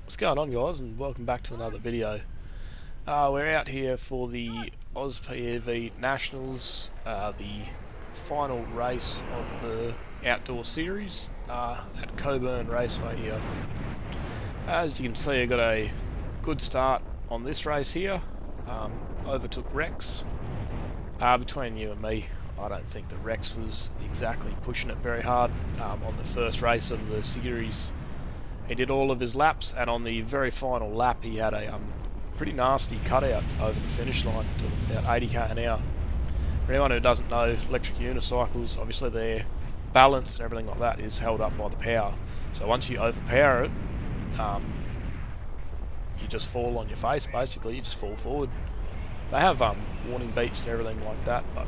What's going on, guys, and welcome back to another video. We're out here for the Auspev Nationals, the final race of the outdoor series at Coburn Raceway here. As you can see, I got a good start on this race here. Overtook Rex. Between you and me, I don't think that Rex was exactly pushing it very hard on the first race of the series. He did all of his laps, and on the very final lap he had a pretty nasty cutout over the finish line to about 80k an hour. For anyone who doesn't know, electric unicycles, obviously their balance and everything like that is held up by the power. So once you overpower it, you just fall on your face, basically. You just fall forward. They have warning beeps and everything like that, but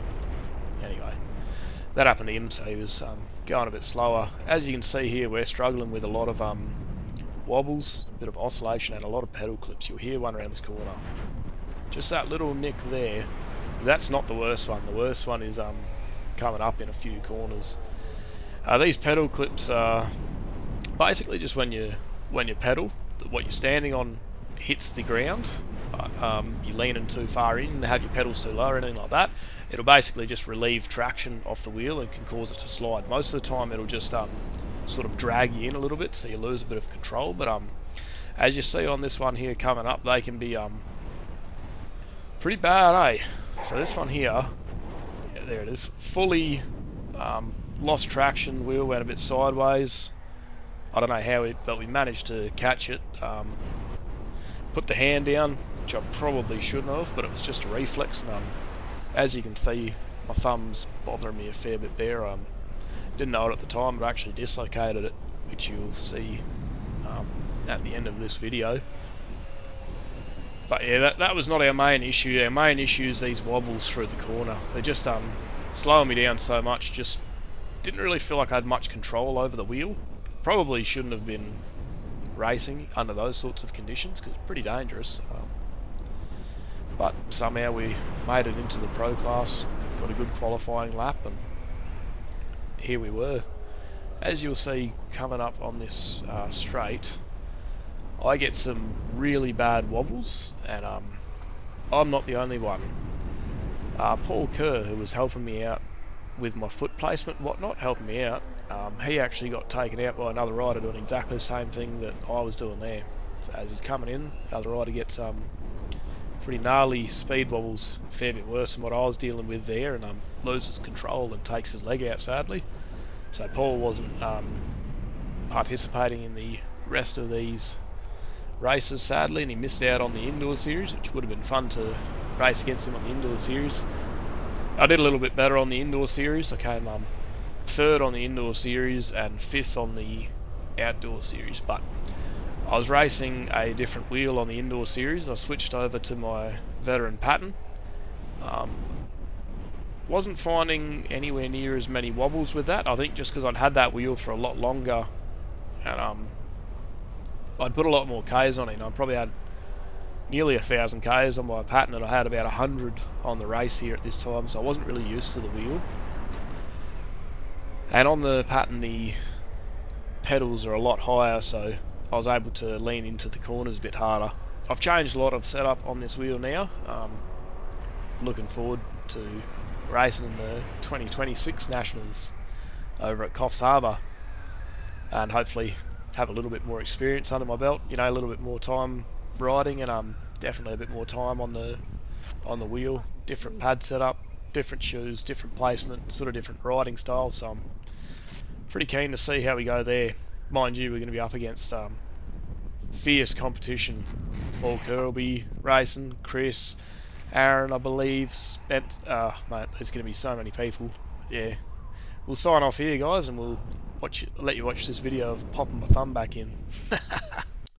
anyway, that happened to him, so he was going a bit slower. As you can see here, we're struggling with a lot of wobbles, a bit of oscillation, and a lot of pedal clips. You'll hear one around this corner. Just that little nick there. That's not the worst one. The worst one is coming up in a few corners. These pedal clips are basically just when you pedal, what you're standing on hits the ground. You're leaning too far in, have your pedals too low or anything like that, it'll basically just relieve traction off the wheel and can cause it to slide. Most of the time it'll just sort of drag you in a little bit, so you lose a bit of control. But as you see on this one here coming up, they can be pretty bad, eh? So this one here, yeah, there it is, fully lost traction, wheel went a bit sideways. I don't know how, but we managed to catch it. Put the hand down, which I probably shouldn't have, but it was just a reflex. And as you can see, my thumb's bothering me a fair bit there. Didn't know it at the time, but I actually dislocated it, which you'll see at the end of this video. But yeah, that was not our main issue. Our main issue is these wobbles through the corner. They're just slowing me down so much. Just didn't really feel like I had much control over the wheel. Probably shouldn't have been racing under those sorts of conditions, because it's pretty dangerous. But somehow we made it into the pro class, got a good qualifying lap, and here we were. As you'll see coming up on this straight, I get some really bad wobbles, and I'm not the only one. Paul Kerr, who was helping me out with my foot placement and whatnot, helping me out, he actually got taken out by another rider doing exactly the same thing that I was doing there. So as he's coming in, the other rider gets pretty gnarly speed wobbles, a fair bit worse than what I was dealing with there, and loses control and takes his leg out, sadly. So Paul wasn't participating in the rest of these races, sadly, and he missed out on the indoor series, which would have been fun to race against him on the indoor series. I did a little bit better on the indoor series. I came third on the indoor series and fifth on the outdoor series, but I was racing a different wheel on the indoor series. I switched over to my veteran pattern. Wasn't finding anywhere near as many wobbles with that. I think just because I'd had that wheel for a lot longer, and I'd put a lot more Ks on it. I probably had nearly 1,000 Ks on my pattern, and I had about 100 on the race here at this time, so I wasn't really used to the wheel. And on the pattern, the pedals are a lot higher, so I was able to lean into the corners a bit harder. I've changed a lot of setup on this wheel now. Looking forward to racing in the 2026 Nationals over at Coffs Harbour, and hopefully have a little bit more experience under my belt. You know, a little bit more time riding, and definitely a bit more time on the wheel. Different pad setup, different shoes, different placement, sort of different riding styles. So I'm pretty keen to see how we go there. Mind you, we're going to be up against fierce competition. Paul Kerr will be racing, Chris, Aaron, I believe, Spent. Mate, there's going to be so many people. Yeah, we'll sign off here, guys, and we'll let you watch this video of popping my thumb back in.